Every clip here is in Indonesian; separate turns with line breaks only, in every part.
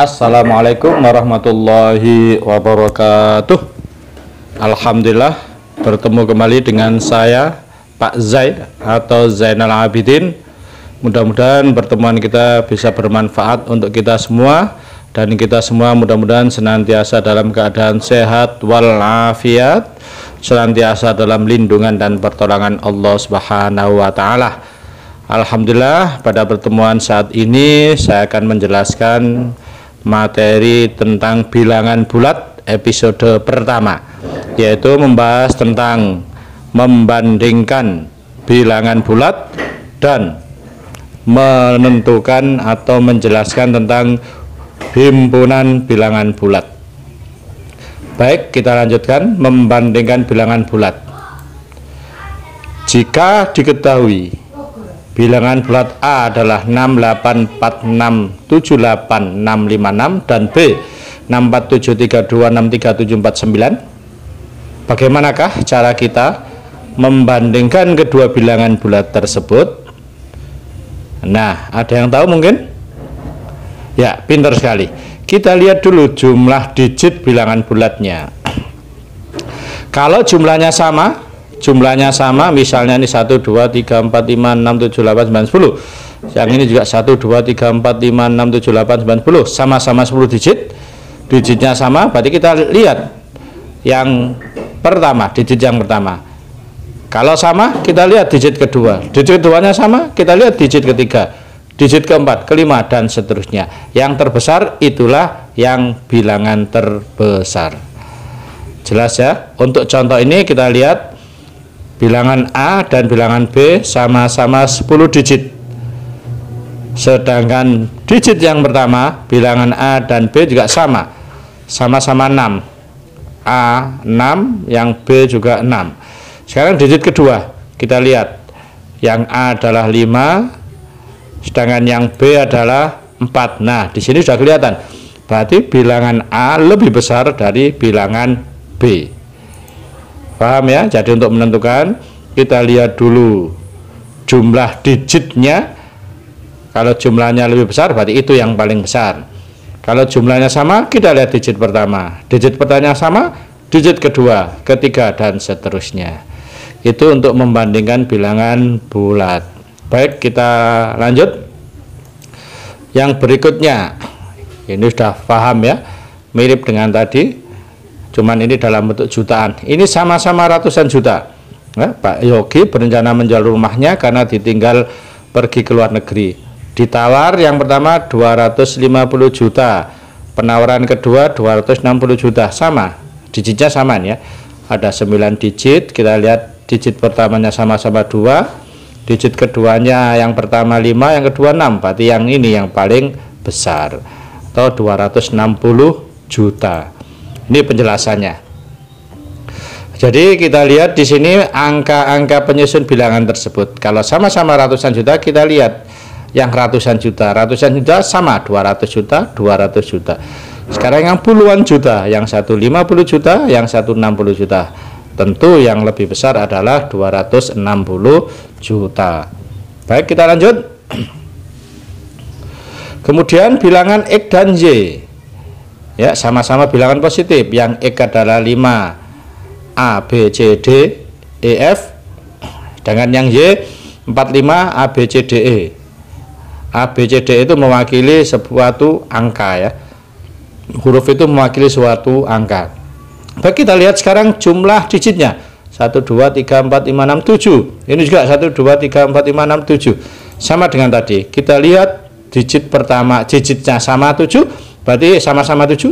Assalamualaikum warahmatullahi wabarakatuh. Alhamdulillah bertemu kembali dengan saya Pak Zaid atau Zainal Abidin. Mudah-mudahan pertemuan kita bisa bermanfaat untuk kita semua, dan kita semua mudah-mudahan senantiasa dalam keadaan sehat walafiat, senantiasa dalam lindungan dan pertolongan Allah Subhanahu wa taala. Alhamdulillah, pada pertemuan saat ini saya akan menjelaskan materi tentang bilangan bulat episode pertama, yaitu membahas tentang membandingkan bilangan bulat dan menentukan atau menjelaskan tentang himpunan bilangan bulat. Baik, kita lanjutkan membandingkan bilangan bulat. Jika diketahui bilangan bulat A adalah 684678656 dan B 64732637449, bagaimanakah cara kita membandingkan kedua bilangan bulat tersebut? Nah, ada yang tahu mungkin? Ya, pintar sekali. Kita lihat dulu jumlah digit bilangan bulatnya. Kalau jumlahnya sama, misalnya ini 1, 2, 3, 4, 5, 6, 7, 8, 9, 10. Yang ini juga 1, 2, 3, 4, 5, 6, 7, 8, 9, 10. Sama-sama 10 digit. Digitnya sama, berarti kita lihat yang pertama, digit yang pertama. Kalau sama, kita lihat digit kedua. Digit keduanya sama, kita lihat digit ketiga, digit keempat, kelima, dan seterusnya. Yang terbesar itulah yang bilangan terbesar. Jelas ya? Untuk contoh ini kita lihat bilangan A dan bilangan B sama-sama 10 digit. Sedangkan digit yang pertama, bilangan A dan B juga sama-sama 6. A 6, yang B juga 6. Sekarang digit kedua, kita lihat yang A adalah 5, sedangkan yang B adalah 4. Nah, di sini sudah kelihatan. Berarti bilangan A lebih besar dari bilangan B. Paham ya? Jadi untuk menentukan, kita lihat dulu jumlah digitnya. Kalau jumlahnya lebih besar, berarti itu yang paling besar. Kalau jumlahnya sama, kita lihat digit pertama. Digit pertama sama, digit kedua, ketiga, dan seterusnya. Itu untuk membandingkan bilangan bulat. Baik, kita lanjut. Yang berikutnya, ini sudah paham ya, mirip dengan tadi, cuman ini dalam bentuk jutaan. Ini sama-sama ratusan juta. Nah, Pak Yogi berencana menjual rumahnya karena ditinggal pergi ke luar negeri. Ditawar yang pertama 250 juta, penawaran kedua 260 juta. Sama, digitnya sama ya. Ada 9 digit, kita lihat digit pertamanya sama-sama 2, digit keduanya yang pertama 5, yang kedua 6. Berarti yang ini yang paling besar, atau 260 juta. Ini penjelasannya. Jadi kita lihat di sini angka-angka penyusun bilangan tersebut. Kalau sama-sama ratusan juta, kita lihat yang ratusan juta sama 200 juta, 200 juta. Sekarang yang puluhan juta, yang satu 50 juta, yang satu 60 juta. Tentu yang lebih besar adalah 260 juta. Baik, kita lanjut. Kemudian bilangan X dan Y. Ya, sama-sama bilangan positif. Yang X adalah 5, A, B, C, D, E, F. Dengan yang Y 45, A, B, C, D, E. A, B, C, D itu mewakili suatu angka ya. Huruf itu mewakili suatu angka. Baik, kita lihat sekarang jumlah digitnya. 1, 2, 3, 4, 5, 6, 7. Ini juga 1, 2, 3, 4, 5, 6, 7. Sama dengan tadi. Kita lihat digit pertama, digitnya sama 7, berarti sama-sama 7.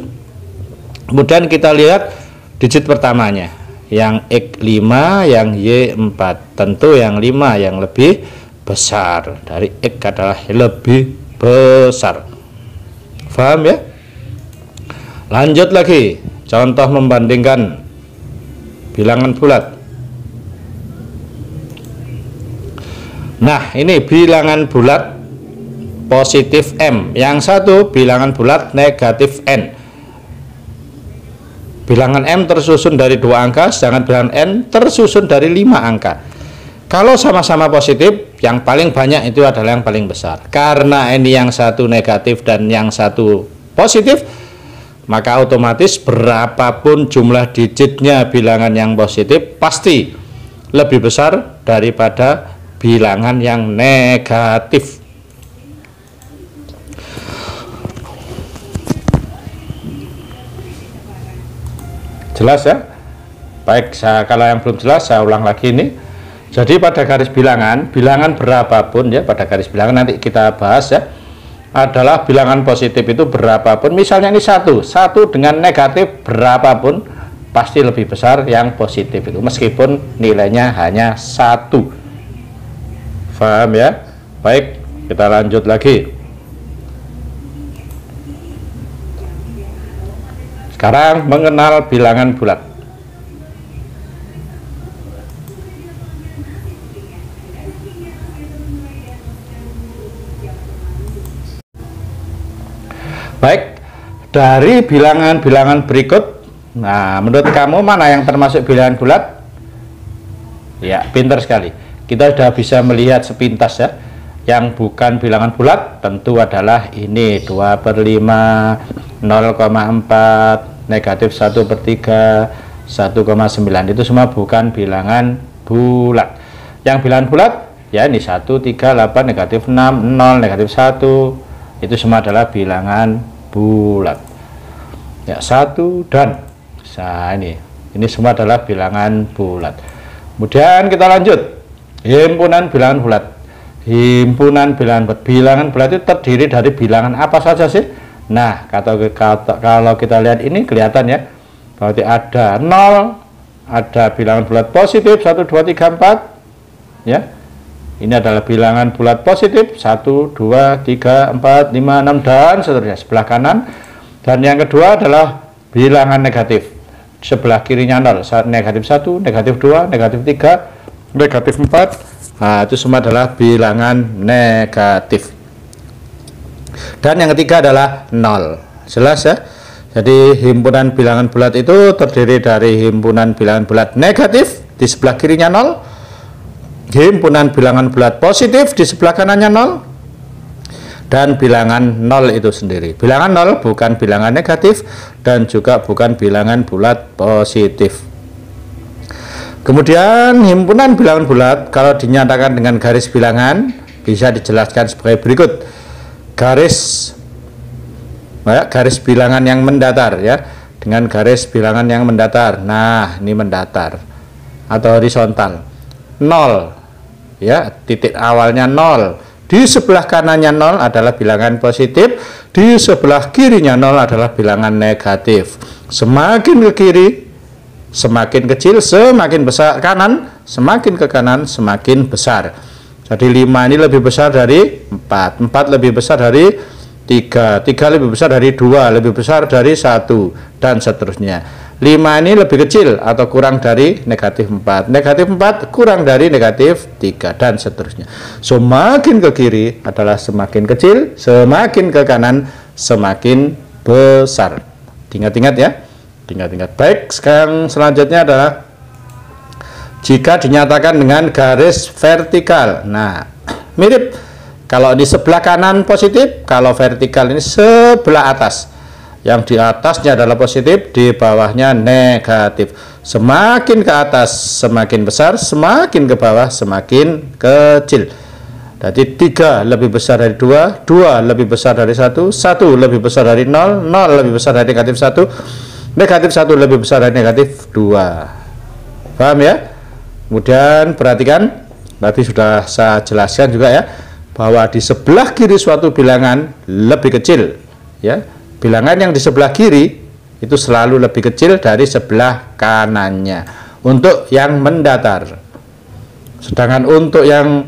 Kemudian kita lihat digit pertamanya, yang X 5, yang Y 4. Tentu yang 5 yang lebih besar, dari X adalah lebih besar. Paham ya? Lanjut lagi, contoh membandingkan bilangan bulat. Nah, ini bilangan bulat positif M, yang satu bilangan bulat negatif N. Bilangan M tersusun dari 2 angka, sedangkan bilangan N tersusun dari 5 angka. Kalau sama-sama positif, yang paling banyak itu adalah yang paling besar. Karena ini yang satu negatif dan yang satu positif, maka otomatis berapapun jumlah digitnya bilangan yang positif pasti lebih besar daripada bilangan yang negatif. Jelas ya? Baik, kalau yang belum jelas saya ulang lagi ini. Jadi pada garis bilangan berapapun ya, pada garis bilangan nanti kita bahas ya, adalah bilangan positif itu berapapun, misalnya ini satu dengan negatif berapapun pasti lebih besar yang positif itu, meskipun nilainya hanya 1. Paham ya? Baik, kita lanjut lagi. Sekarang mengenal bilangan bulat. Baik, dari bilangan-bilangan berikut, nah menurut kamu mana yang termasuk bilangan bulat? Ya, pintar sekali. Kita sudah bisa melihat sepintas ya. Yang bukan bilangan bulat tentu adalah ini 2/5, 0,4, negatif 1/3, 1,9. Itu semua bukan bilangan bulat. Yang bilangan bulat ya ini 1, 3, 8, negatif 6, 0, negatif 1. Itu semua adalah bilangan bulat ya, 1 dan ini semua adalah bilangan bulat. Kemudian kita lanjut, himpunan bilangan bulat. Himpunan bilangan bulat itu terdiri dari bilangan apa saja sih? Nah, kalau kita lihat ini kelihatan ya, berarti ada 0, ada bilangan bulat positif 1, 2, 3, 4 ya. Ini adalah bilangan bulat positif 1, 2, 3, 4, 5, 6 dan seterusnya sebelah kanan. Dan yang kedua adalah bilangan negatif, sebelah kirinya 0, negatif 1, negatif 2, negatif 3, negatif 4. Nah, itu semua adalah bilangan negatif. Dan yang ketiga adalah 0. Jelas ya? Jadi himpunan bilangan bulat itu terdiri dari himpunan bilangan bulat negatif di sebelah kirinya 0, himpunan bilangan bulat positif di sebelah kanannya 0, dan bilangan 0 itu sendiri. Bilangan 0 bukan bilangan negatif dan juga bukan bilangan bulat positif. Kemudian himpunan bilangan bulat kalau dinyatakan dengan garis bilangan bisa dijelaskan sebagai berikut. Garis bilangan yang mendatar ya, dengan garis bilangan yang mendatar. Nah, ini mendatar atau horizontal. 0 ya, titik awalnya 0, di sebelah kanannya 0 adalah bilangan positif, di sebelah kirinya 0 adalah bilangan negatif. Semakin ke kiri semakin kecil, semakin besar kanan, semakin ke kanan semakin besar. Jadi 5 ini lebih besar dari 4, 4 lebih besar dari 3, 3 lebih besar dari 2, lebih besar dari 1 dan seterusnya. 5 ini lebih kecil atau kurang dari negatif 4, negatif 4 kurang dari negatif 3 dan seterusnya. Semakin ke kiri adalah semakin kecil, semakin ke kanan semakin besar. Ingat-ingat ya, ingat-ingat. Baik, sekarang selanjutnya adalah jika dinyatakan dengan garis vertikal. Nah, mirip kalau di sebelah kanan positif, kalau vertikal ini sebelah atas. Yang di atasnya adalah positif, di bawahnya negatif. Semakin ke atas semakin besar, semakin ke bawah semakin kecil. Jadi 3 lebih besar dari 2, 2 lebih besar dari 1, 1 lebih besar dari 0, 0 lebih besar dari negatif 1, negatif 1 lebih besar dari negatif 2. Paham ya? Kemudian perhatikan, tadi sudah saya jelaskan juga ya, bahwa di sebelah kiri suatu bilangan lebih kecil ya. Bilangan yang di sebelah kiri itu selalu lebih kecil dari sebelah kanannya untuk yang mendatar. Sedangkan untuk yang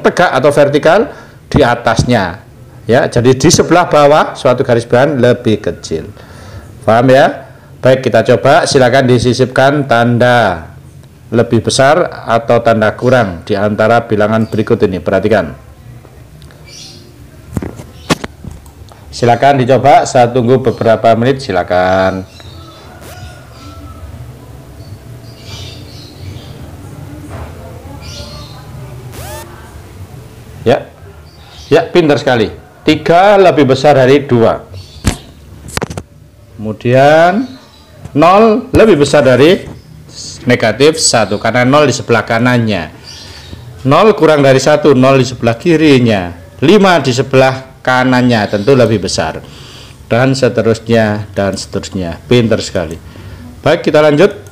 tegak atau vertikal di atasnya ya. Jadi di sebelah bawah suatu garis bilangan lebih kecil. Paham ya? Baik, kita coba, silakan disisipkan tanda lebih besar atau tanda kurang di antara bilangan berikut ini. Perhatikan. Silakan dicoba, saya tunggu beberapa menit, silakan. Ya. Ya, pintar sekali. 3 lebih besar dari 2. Kemudian 0 lebih besar dari negatif 1 karena 0 di sebelah kanannya. 0 kurang dari 1, 0 di sebelah kirinya. 5 di sebelah kanannya tentu lebih besar. Dan seterusnya dan seterusnya. Pinter sekali. Baik, kita lanjut.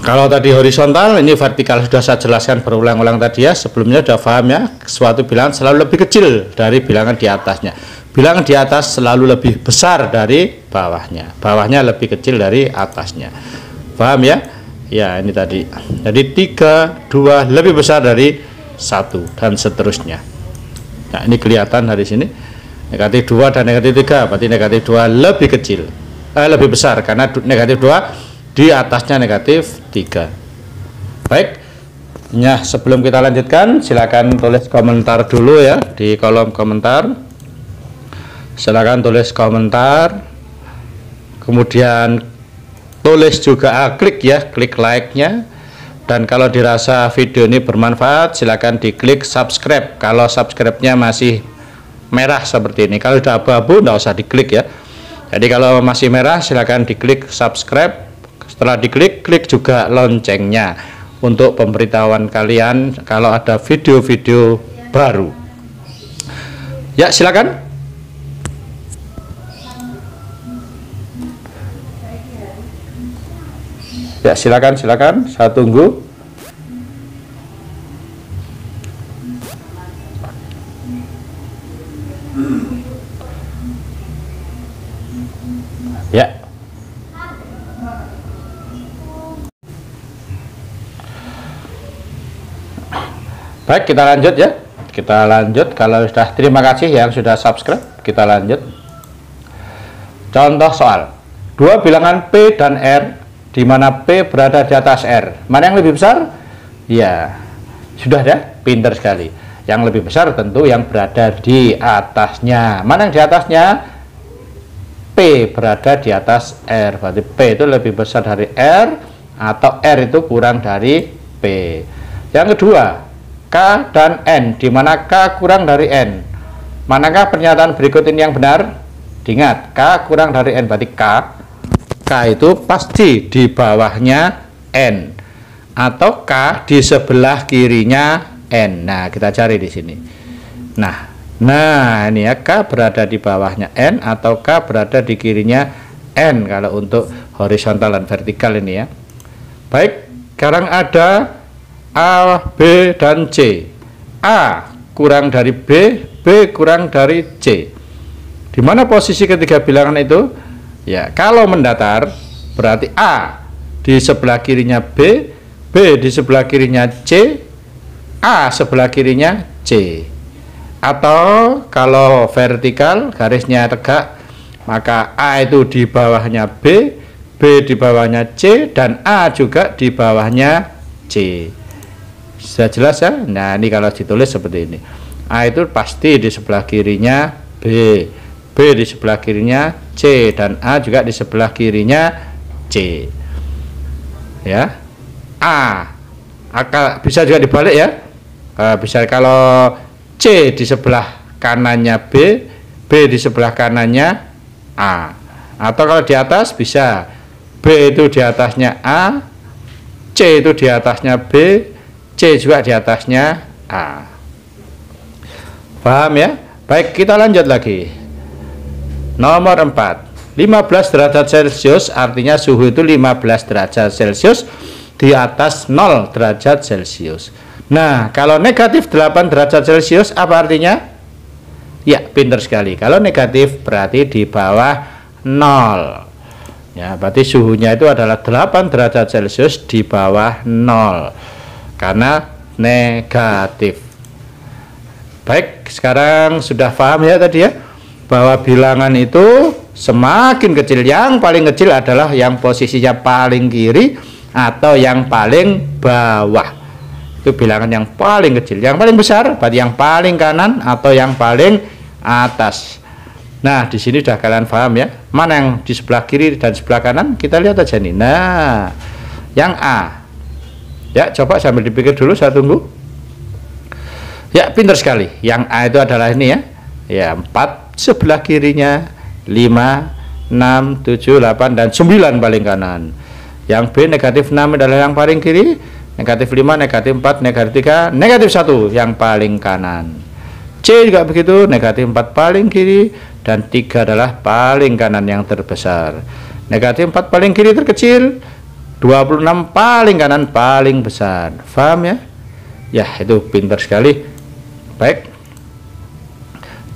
Kalau tadi horizontal, ini vertikal sudah saya jelaskan berulang-ulang tadi ya. Sebelumnya sudah paham ya, suatu bilangan selalu lebih kecil dari bilangan di atasnya. Bilangan di atas selalu lebih besar dari bawahnya. Bawahnya lebih kecil dari atasnya. Paham ya? Ya, ini tadi. Jadi 3, 2 lebih besar dari 1 dan seterusnya. Nah, ini kelihatan dari sini. Negatif 2 dan negatif 3, berarti negatif 2 lebih kecil. Lebih besar karena negatif 2 di atasnya negatif 3. Baik, nah sebelum kita lanjutkan silakan tulis komentar dulu ya di kolom komentar. Silakan tulis komentar, kemudian tulis juga klik ya, klik like-nya. Dan kalau dirasa video ini bermanfaat silakan diklik subscribe kalau subscribe-nya masih merah seperti ini. Kalau sudah abu-abu nggak usah diklik ya. Jadi kalau masih merah silakan diklik subscribe. Setelah diklik, klik juga loncengnya untuk pemberitahuan kalian kalau ada video-video baru. Ya, silakan. Ya, silakan, saya tunggu. Ya. Baik, kita lanjut ya. Kita lanjut. Kalau sudah, terima kasih yang sudah subscribe. Kita lanjut. Contoh soal. Dua bilangan P dan R, di mana P berada di atas R. Mana yang lebih besar? Ya, sudah ya, pinter sekali. Yang lebih besar tentu yang berada di atasnya. Mana yang di atasnya? P berada di atas R. Berarti P itu lebih besar dari R, atau R itu kurang dari P. Yang kedua, K dan N, di mana K kurang dari N. Manakah pernyataan berikut ini yang benar? Diingat, K kurang dari N, berarti K itu pasti di bawahnya N, atau K di sebelah kirinya N. Nah, kita cari di sini. Nah ini ya, K berada di bawahnya N atau K berada di kirinya N kalau untuk horizontal dan vertikal ini ya. Baik, sekarang ada A, B, dan C. A kurang dari B, B kurang dari C. Di mana posisi ketiga bilangan itu? Ya, kalau mendatar berarti A di sebelah kirinya B, B di sebelah kirinya C, A sebelah kirinya C. Atau kalau vertikal garisnya tegak, maka A itu di bawahnya B, B di bawahnya C, dan A juga di bawahnya C. Sudah jelas ya? Nah, ini kalau ditulis seperti ini. A itu pasti di sebelah kirinya B, B di sebelah kirinya C, dan A juga di sebelah kirinya C. Ya. A bisa juga dibalik ya. Bisa kalau C di sebelah kanannya B, B di sebelah kanannya A. Atau kalau di atas bisa B itu di atasnya A, C itu di atasnya B, C juga di atasnya A. Paham ya? Baik, kita lanjut lagi. Nomor 4. 15 derajat Celcius artinya suhu itu 15 derajat Celcius di atas 0 derajat Celcius. Nah, kalau negatif 8 derajat Celcius apa artinya? Ya, pinter sekali. Kalau negatif berarti di bawah 0. Ya, berarti suhunya itu adalah 8 derajat Celcius di bawah 0. Karena negatif. Baik, sekarang sudah paham ya tadi ya, bahwa bilangan itu semakin kecil, yang paling kecil adalah yang posisinya paling kiri atau yang paling bawah. Itu bilangan yang paling kecil. Yang paling besar berarti yang paling kanan atau yang paling atas. Nah, di sini sudah kalian paham ya, mana yang di sebelah kiri dan sebelah kanan. Kita lihat aja nih. Nah, yang A. Ya, coba sambil dipikir dulu, saya tunggu. Ya, pintar sekali. Yang A itu adalah ini ya. Ya, 4 sebelah kirinya, 5, 6, 7, 8 dan 9 paling kanan. Yang B negatif 6 adalah yang paling kiri, negatif 5, negatif 4, negatif 3, negatif 1 yang paling kanan. C juga begitu, negatif 4 paling kiri dan 3 adalah paling kanan yang terbesar. Negatif 4 paling kiri terkecil, 26 paling kanan paling besar. Paham ya? Ya, itu pintar sekali. Baik,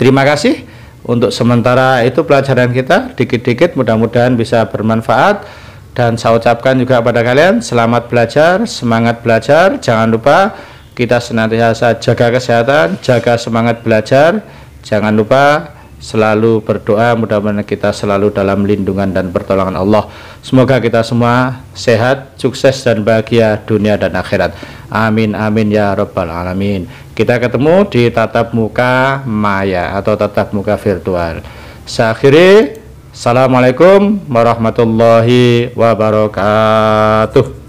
terima kasih. Untuk sementara itu pelajaran kita, dikit-dikit mudah-mudahan bisa bermanfaat. Dan saya ucapkan juga pada kalian, selamat belajar, semangat belajar. Jangan lupa kita senantiasa jaga kesehatan, jaga semangat belajar. Jangan lupa selalu berdoa, mudah-mudahan kita selalu dalam lindungan dan pertolongan Allah. Semoga kita semua sehat, sukses dan bahagia dunia dan akhirat. Amin amin ya rabbal alamin. Kita ketemu di tatap muka maya atau tatap muka virtual. Saya akhiri, assalamualaikum warahmatullahi wabarakatuh.